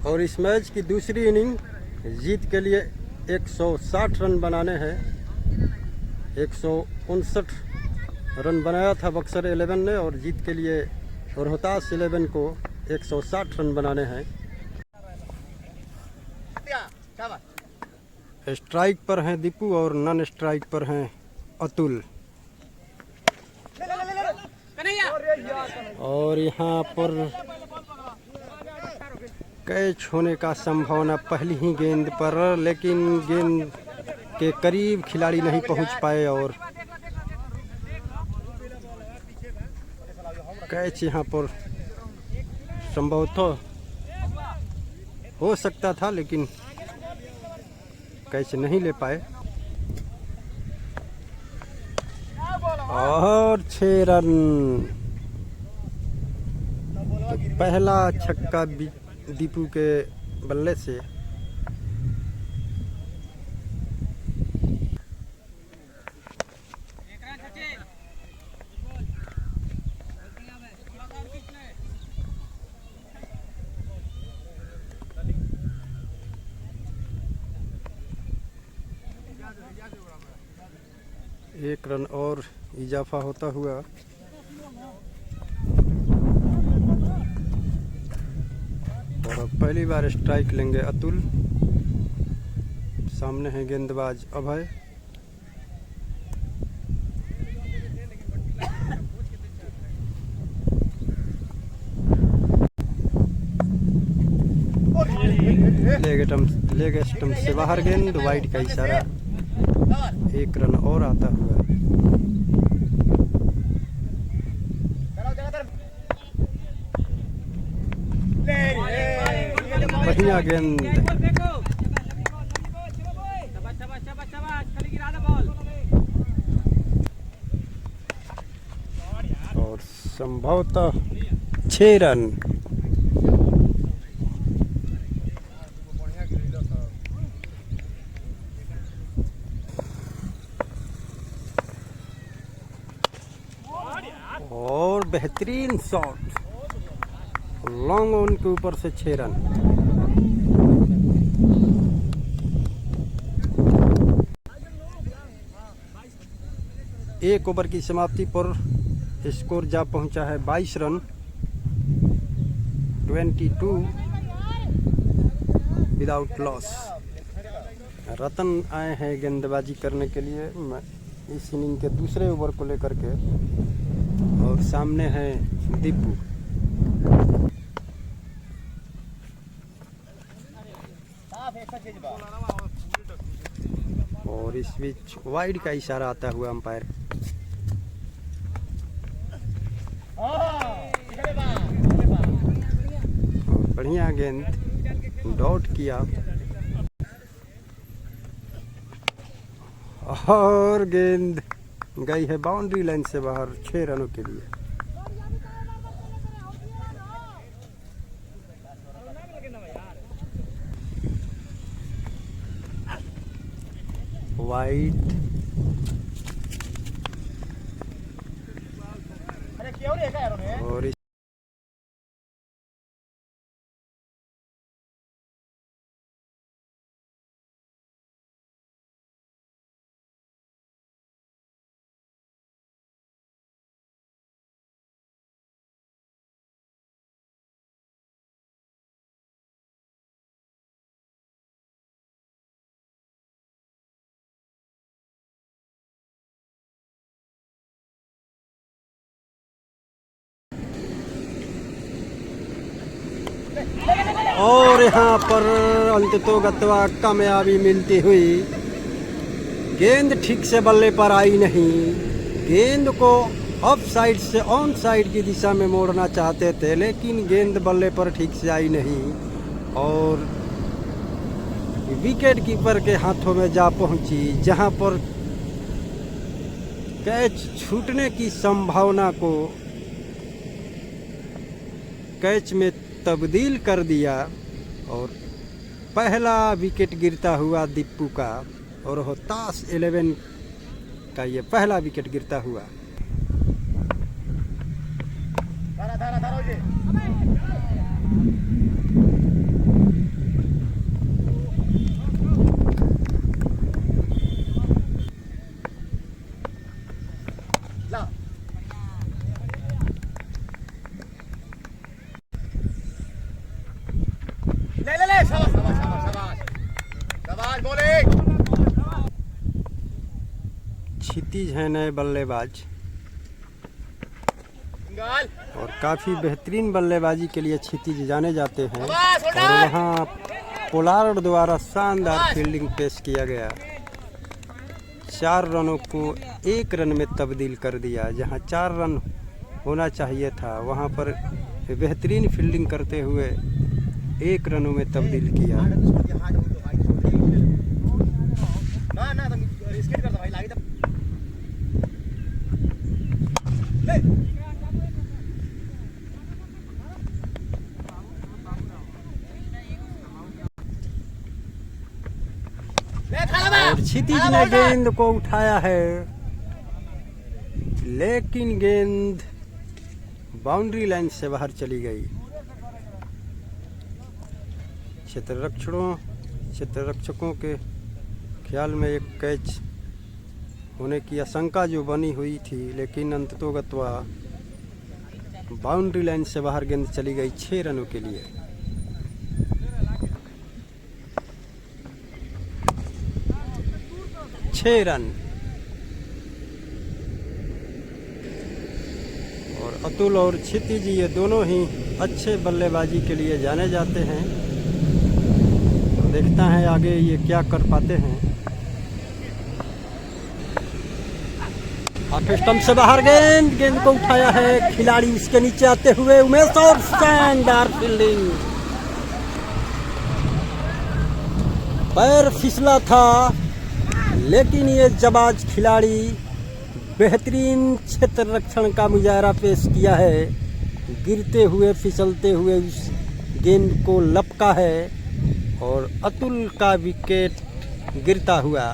और इस मैच की दूसरी इनिंग जीत के लिए 160 रन बनाने हैं। 159 रन बनाया था बक्सर 11 ने और जीत के लिए रोहतास 11 को 160 रन बनाने हैं। स्ट्राइक पर हैं दीपू और नॉन स्ट्राइक पर हैं अतुल। और यहाँ पर कैच होने का संभावना पहली ही गेंद पर, लेकिन गेंद के करीब खिलाड़ी नहीं पहुंच पाए और कैच यहाँ पर संभवतः हो सकता था लेकिन कैच नहीं ले पाए। और 6 रन। तो पहला छक्का दीपू के बल्ले से। एक रन और इजाफा होता हुआ। और पहली बार स्ट्राइक लेंगे अतुल। सामने है गेंदबाज अभय। लेग स्टंप से बाहर गेंद, वाइड का इशारा। 1 रन और आता हुआ। बढ़िया गेंद। और संभवतः 6 रन। और बेहतरीन शॉट, लॉन्ग ऑन के ऊपर से 6 रन। एक ओवर की समाप्ति पर स्कोर जा पहुंचा है 22 रन। 22 without loss. रतन आए हैं गेंदबाजी करने के लिए इस इनिंग के दूसरे ओवर को लेकर के। और सामने है दीपू। और इस बीच वाइड का इशारा आता हुआ अंपायर। बढ़िया गेंद, डॉट किया और गेंद गई है बाउंड्री लाइन से बाहर 6 रनों के लिए। वाइड। और और यहाँ पर अंततोगत्वा कामयाबी मिलती हुई। गेंद ठीक से बल्ले पर आई नहीं। गेंद को ऑफ साइड से ऑन साइड की दिशा में मोड़ना चाहते थे लेकिन गेंद बल्ले पर ठीक से आई नहीं और विकेट कीपर के हाथों में जा पहुंची, जहां पर कैच छूटने की संभावना को कैच में तब्दील कर दिया। और पहला विकेट गिरता हुआ दीपू का और रोहतास 11 का ये पहला विकेट गिरता हुआ। ले ले ले, शाबाश शाबाश शाबाश शाबाश बॉलिंग। क्षितिज है नए बल्लेबाज गाल और काफ़ी बेहतरीन बल्लेबाजी के लिए क्षितिज जाने जाते हैं। शाबाश और वहाँ पोलार्ड द्वारा शानदार फील्डिंग पेश किया गया, 4 रनों को 1 रन में तब्दील कर दिया। जहाँ 4 रन होना चाहिए था वहाँ पर बेहतरीन फील्डिंग करते हुए 1 रनों में तब्दील किया। ना ना तुम स्केट करता भाई, लागी तब ले और क्षितिज ने गेंद को उठाया है, लेकिन गेंद बाउंड्री लाइन से बाहर चली गई। क्षेत्ररक्षकों के ख्याल में एक कैच होने की आशंका जो बनी हुई थी, लेकिन अंततोगत्वा बाउंड्री लाइन से बाहर गेंद चली गई 6 रनों के लिए। छह रन। और अतुल और क्षितिज ये दोनों ही अच्छे बल्लेबाजी के लिए जाने जाते हैं। तो देखता है आगे ये क्या कर पाते हैं। आठ स्टंप से बाहर गेंद को उठाया है खिलाड़ी, इसके नीचे आते हुए उमेश और शानदार फील्डिंग। पैर फिसला था, लेकिन ये जाबाज खिलाड़ी बेहतरीन क्षेत्र रक्षण का मुजाहरा पेश किया है। गिरते हुए फिसलते हुए उस गेंद को लपका है और अतुल का विकेट गिरता हुआ।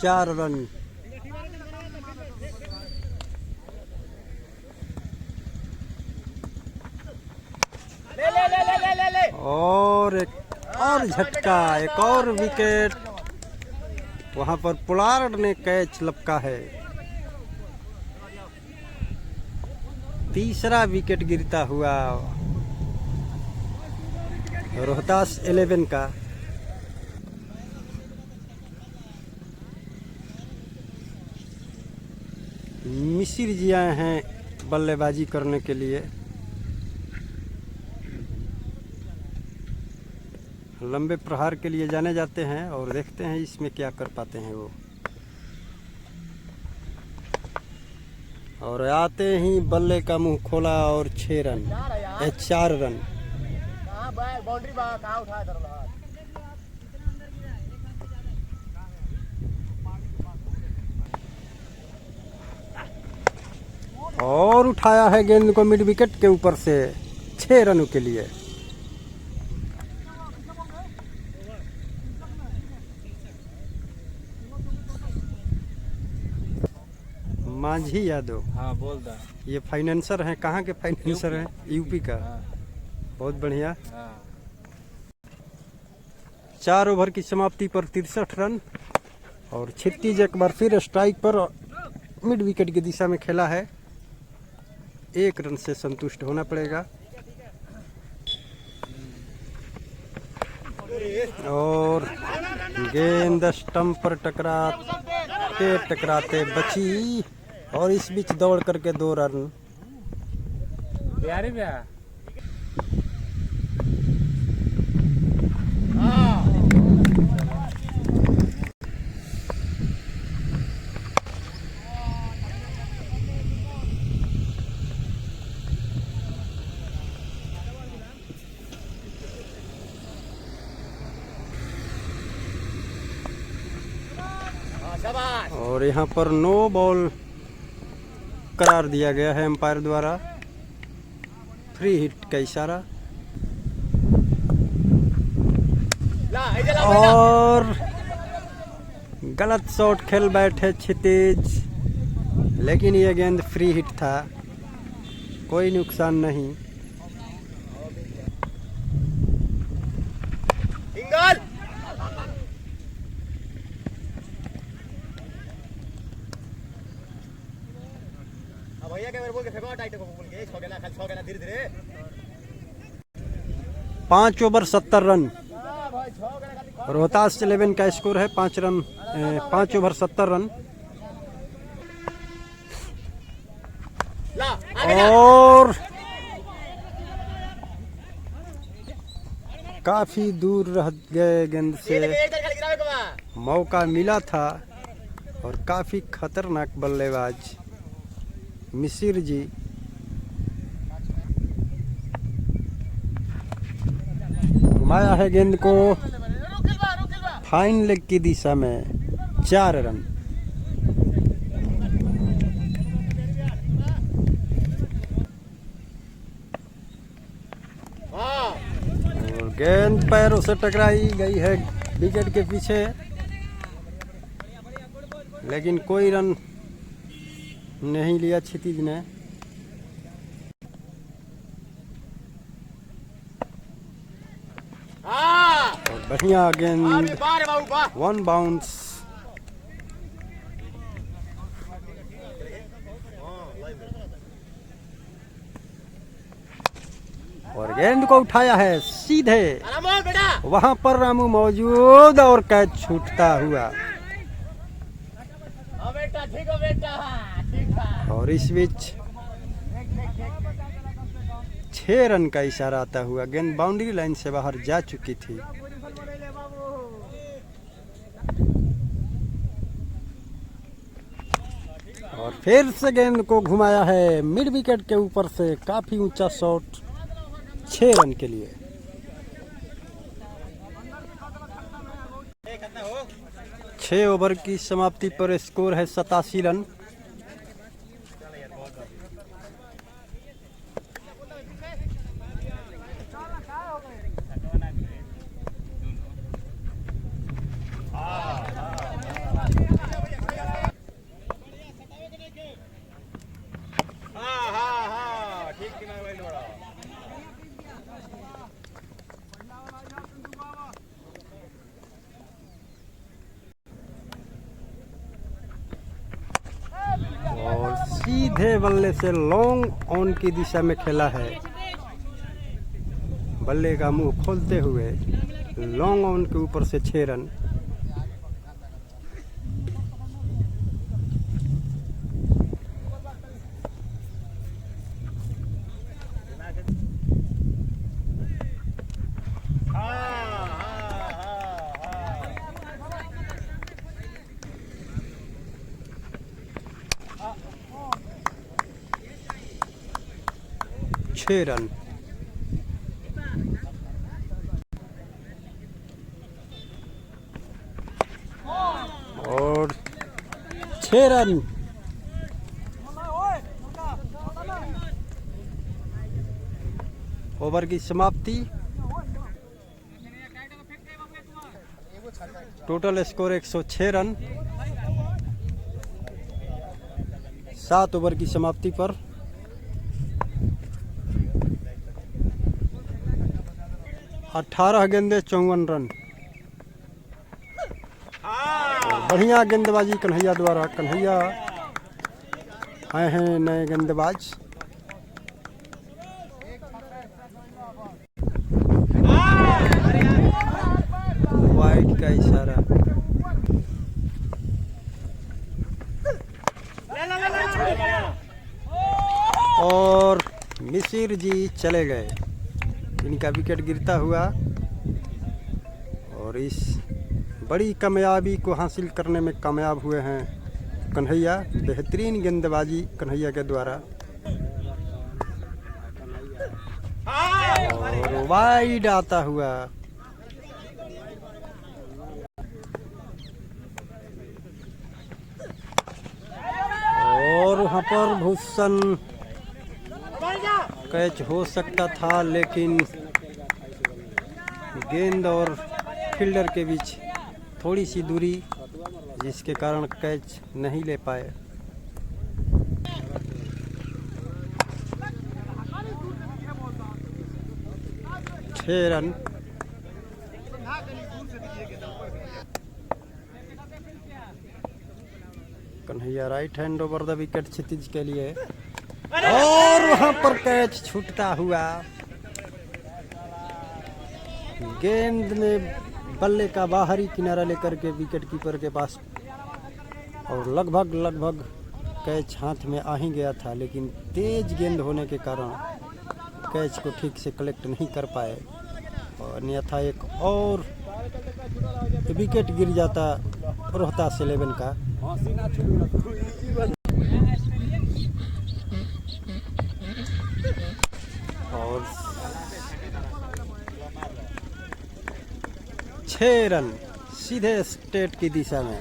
चार रन। और एक और झटका, एक और विकेट। वहां पर पोलार्ड ने कैच लपका है। तीसरा विकेट गिरता हुआ रोहतास 11 का। मिसिर जी आए हैं बल्लेबाजी करने के लिए। लंबे प्रहार के लिए जाने जाते हैं और देखते हैं इसमें क्या कर पाते हैं वो। और आते ही बल्ले का मुंह खोला और 6 रन, 4 रन। बाउंड्री कहाँ उठाया था? और उठाया है गेंद को मिड विकेट के ऊपर से 6 रनों के लिए। माझी यादव, हाँ बोल दा। ये फाइनेंसर हैं। कहाँ के फाइनेंसर हैं? यूपी का। बहुत बढ़िया। 4 ओवर की समाप्ति पर 63 रन। और क्षितिज एक बार फिर स्ट्राइक पर मिड विकेट की दिशा में खेला है। 1 रन से संतुष्ट होना पड़ेगा। और गेंद स्टंप पर टकराते बची और इस बीच दौड़ करके 2 रन। और यहाँ पर नो बॉल करार दिया गया है एम्पायर द्वारा। फ्री हिट का इशारा। और गलत शॉट खेल बैठे क्षितिज, लेकिन ये गेंद फ्री हिट था, कोई नुकसान नहीं। भैया के बोल के फेंको टाइट को बोल के 6 गेना खाली 6 गेना धीरे धीरे 5 ओवर 70 रन। हां भाई 6 गेना खाली रोहतास 11 का स्कोर है 5 ओवर 70 रन। ला आगे जा और काफी दूर रह गए गेंद से, एक खाली गिरावे के बा मौका मिला था। और काफी खतरनाक बल्लेबाज मिसिर जी घुमाया है गेंद को फाइन लेग की दिशा में, 4 रन। हां और गेंद पैरों से टकराई गई है विकेट के पीछे, लेकिन कोई रन नहीं लिया क्षितिज ने। हां और बढ़िया गेंद, अरे बारे बाबू बा 1 बाउंस। और गेंद को उठाया है सीधे, आराम हो बेटा वहां पर रामू मौजूद और कैच छूटता हुआ। हां बेटा ठीक हो बेटा ठीक है और इस बीच 6 रन का इशारा आता हुआ, गेंद बाउंड्री लाइन से बाहर जा चुकी थी। और फिर से गेंद को घुमाया है मिड विकेट के ऊपर से, काफी ऊंचा शॉट 6 रन के लिए। 6 ओवर की समाप्ति पर स्कोर है 87 रन। हां हां हां ठीक कि ना भाई लोड़ा और सीधे बल्ले से लॉन्ग ऑन की दिशा में खेला है, बल्ले का मुंह खोलते हुए लॉन्ग ऑन के ऊपर से 6 रन। हां हां 6 रन। और 6 रन। ओवर की समाप्ति, टोटल स्कोर 106 रन। 7 ओवर की समाप्ति पर 18 गेंदे 54 रन। और बढ़िया गेंदबाजी कन्हैया द्वारा। कन्हैया आए हैं नए गेंदबाज। वाइड का इशारा। और मिसिर जी चले गए, इनका विकेट गिरता हुआ। और इस बड़ी कामयाबी को हासिल करने में कामयाब हुए हैं कन्हैया। बेहतरीन गेंदबाजी कन्हैया के द्वारा। और वाइड आता हुआ। और वहाँ पर भूषण कैच हो सकता था, लेकिन गेंद और फील्डर के बीच थोड़ी सी दूरी, जिसके कारण कैच नहीं ले पाए। छह रन। Kanhaiya right hand over the wicket Kshitij के लिए। और वहां पर कैच छूटता हुआ, गेंद ने बल्ले का बाहरी किनारा लेकर के विकेट कीपर के पास, और लगभग कैच हाथ में आ ही गया था, लेकिन तेज गेंद होने के कारण कैच को ठीक से कलेक्ट नहीं कर पाए, और अन्यथा एक और विकेट गिर जाता रोहतास 11 का। और 6 रन सीधे स्टेट की दिशा में।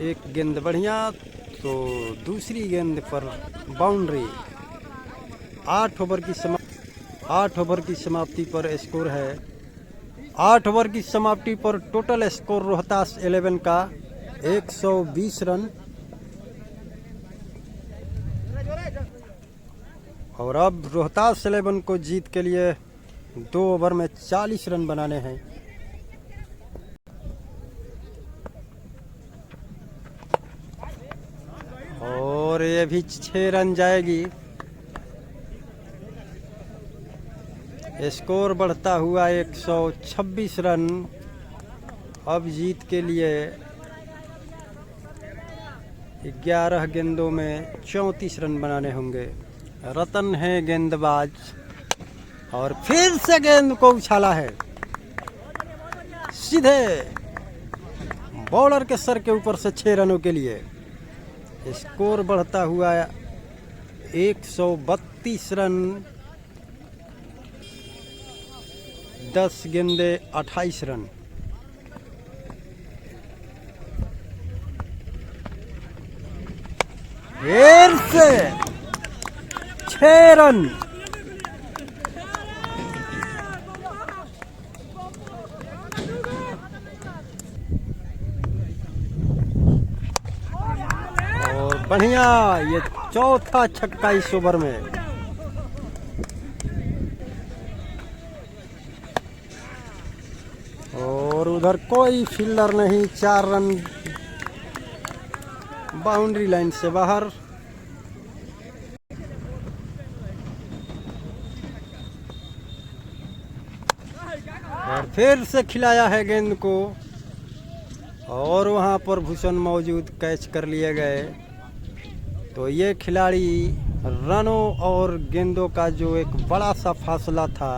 एक गेंद बढ़िया, तो दूसरी गेंद पर बाउंड्री। 8 ओवर की समाप्ति पर स्कोर है 8 ओवर की समाप्ति पर टोटल स्कोर रोहतास 11 का 120 रन। और अब रोहतास 11 को जीत के लिए 2 ओवर में 40 रन बनाने हैं। और ये भी 6 रन जाएगी। स्कोर बढ़ता हुआ 126 रन। अब जीत के लिए 11 गेंदों में 34 रन बनाने होंगे। रतन है गेंदबाज, और फिर से गेंद को उछाला है सीधे बॉलर के सर के ऊपर से 6 रनों के लिए। स्कोर बढ़ता हुआ 132 रन। 10 गेंदे 28 रन। फिर से 6 रन। और बढ़िया, ये चौथा छक्का इस ओवर में। और उधर कोई फील्डर नहीं। 4 रन बाउंड्री लाइन से बाहर। और फिर से खिलाया है गेंद को, और वहां पर भूषण मौजूद, कैच कर लिए गए। तो ये खिलाड़ी रनों और गेंदों का जो एक बड़ा सा फासला था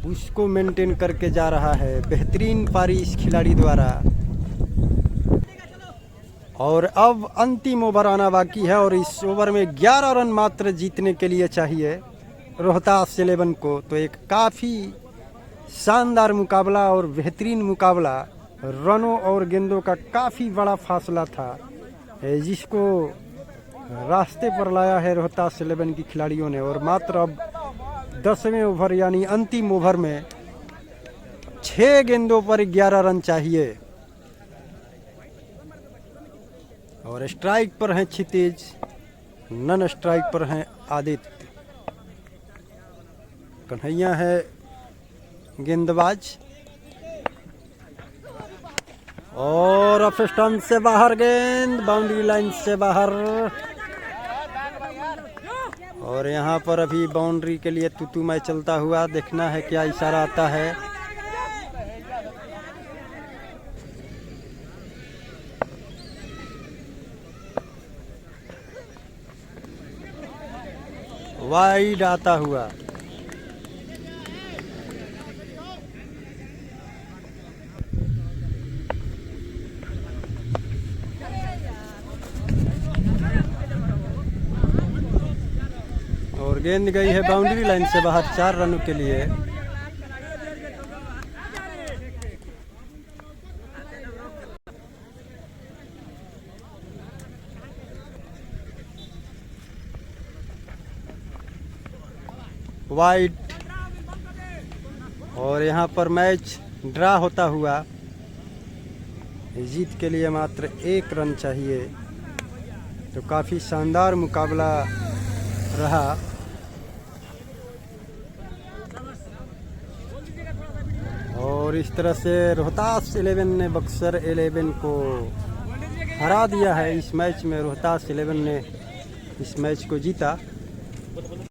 उसको मेंटेन करके जा रहा है। बेहतरीन पारी इस खिलाड़ी द्वारा। और अब अंतिम ओवर आना बाकी है, और इस ओवर में 11 रन मात्र जीतने के लिए चाहिए रोहतास 11 को। तो एक काफ़ी शानदार मुकाबला और बेहतरीन मुकाबला। रनों और गेंदों का काफ़ी बड़ा फासला था, जिसको रास्ते पर लाया है रोहतास 11 की खिलाड़ियों ने। और मात्र अब 10वें ओवर यानी अंतिम ओवर में 6 गेंदों पर 11 रन चाहिए। और स्ट्राइक पर हैं क्षितिज, नन स्ट्राइक पर हैं आदित्य। कन्हैया है गेंदबाज, और ऑफ स्टंप से बाहर गेंद, बाउंड्री लाइन से बाहर। और यहाँ पर अभी बाउंड्री के लिए तूतू मैच चलता हुआ, देखना है क्या इशारा आता है। वाइड आता हुआ। और गेंद गई है बाउंड्री लाइन से बाहर 4 रनों के लिए। वाइड। और यहाँ पर मैच ड्रा होता हुआ, जीत के लिए मात्र 1 रन चाहिए। तो काफ़ी शानदार मुकाबला रहा। और और इस तरह से रोहतास 11 ने बक्सर 11 को हरा दिया है। इस मैच में रोहतास 11 ने इस मैच को जीता।